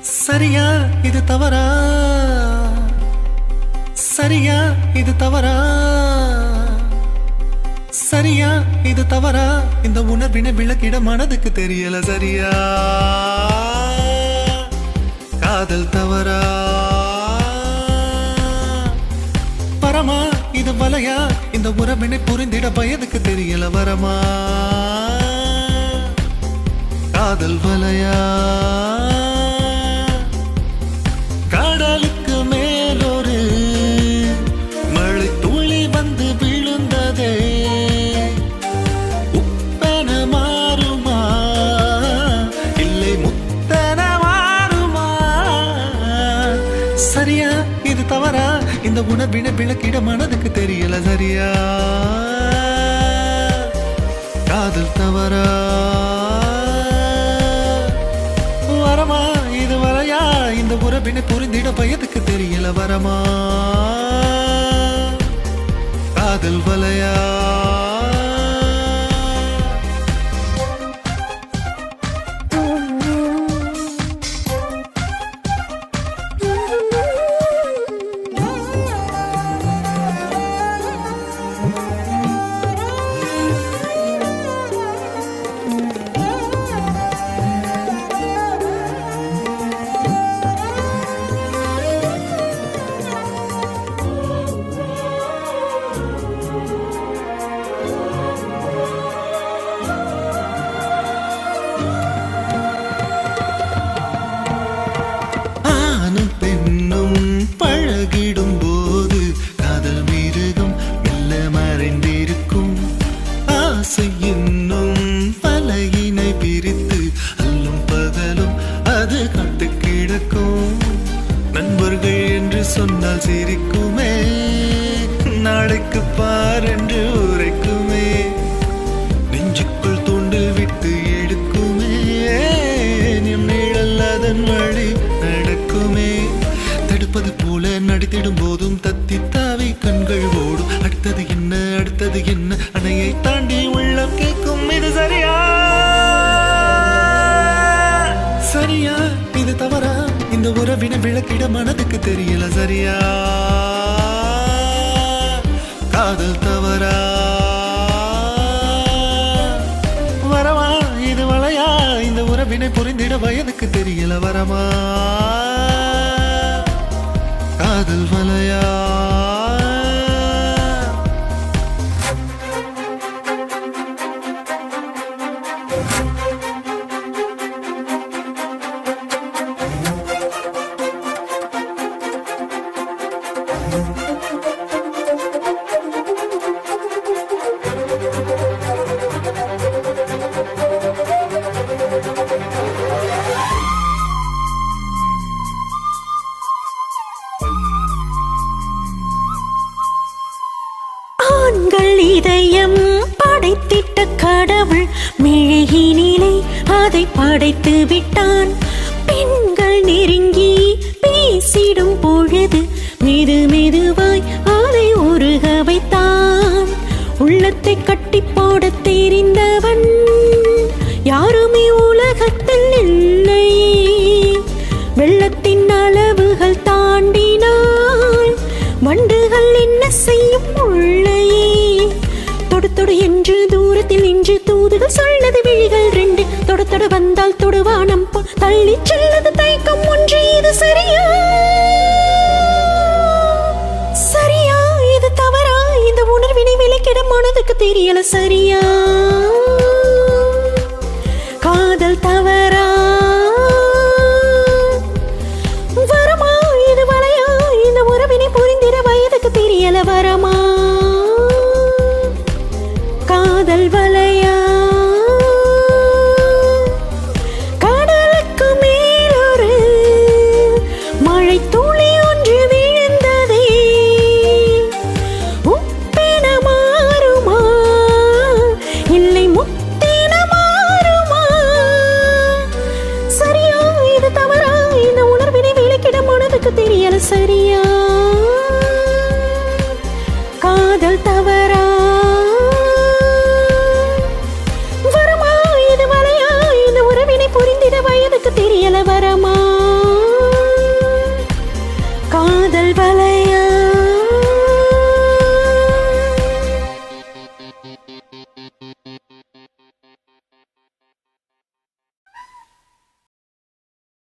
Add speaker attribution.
Speaker 1: சரியா இது தவறா, சரியா இது தவறா, சரியா இது தவறா, இந்த உணர்வினை விளக்கிட மனதுக்கு தெரியல சரியா. காதல் தவறா, பரமா இது வலையா, இந்த உறவினை புரிந்திட வயதுக்கு தெரியல வரமா. காதல் வலையா, கடலுக்கு மேலொரு மழை துளி வந்து விழுந்ததே, உப்பென மாறுமா இல்லை முத்தென மாறுமா. சரியா இது தவறா, இந்த உணர்வினை விளக்கிட மனதுக்கு தெரியல சரியா. காதல் தவறா, வரமா இது வரையா, இந்த உறவினை புரிந்திட வயதுக்கு தெரியல வரமா. காதல் வலையா, பழகிடும் போது காதல் மிருகம் மெல்ல மறைந்திருக்கும். ஆசை என்னும் பலகினை பிரித்து அல்லும் பகலும் அது காத்து கிடக்கும். நண்பர்கள் என்று சொன்னால் சிரிக்குமே, நாளைக்கு பார் என்று உரைக்குமே, நெஞ்சுக்குள் தூண்டில் விட்டு எடுக்குமே, எம் நிழல் அதன் வழி நடக்குமே. தடுப்பது போல நடித்திடும் போதும் தத்தி தாவி கண்கள் ஓடும். அடுத்தது என்ன அடுத்தது என்ன, அணையை தாண்டி உள்ளம் கேட்கும். இது சரியா, சரியா இது தவறா, இந்த உறவினை விளக்கிட மனதுக்கு தெரியல சரியா. காதல் தவறா, வரமா இது வளையா, இந்த உறவினை புரிந்திட வயதுக்கு தெரியல வரமா. காதல் வலையா,
Speaker 2: இதயம் படைத்திட்ட கடவுள் மெழுகினிலே அதை படைத்து விட்டான். பெண்கள் நெருங்கி பேசிடும் பொழுது மெது மெதுவாய் அதை உருக வைத்தான். உள்ளத்தை கட்டி போட தெரிந்தவன் யாருமே உலகத்தில் இல்லையே. வெள்ளத்தின் அளவுகள் தாண்டினால் வண்டுகள் என்ன செய்யும் உள்ளையே. தொடு தொடு என்று தூரத்தில் நின்று தூதுகள் சொல்லது விழிகள் ரெண்டு. தொடு தொடு வந்தால் தொடுவானம் போல் தள்ளி செல்லது தயக்கம் ஒன்று. இது சரியா, சரியா இது தவறா, இந்த உணர்வினை விலக்கிட மனதுக்கு தெரியல சரியா. காதல் தவறா, வரமா இது வளையா, இந்த உறவினை புரிந்திட வயதுக்கு தெரியல வரமா. காதல் வலையா, கடலுக்கு மேலொரு மழை துளி ஒன்று விழுந்ததே, உப்பென மாறுமா இல்லை காதல் வலை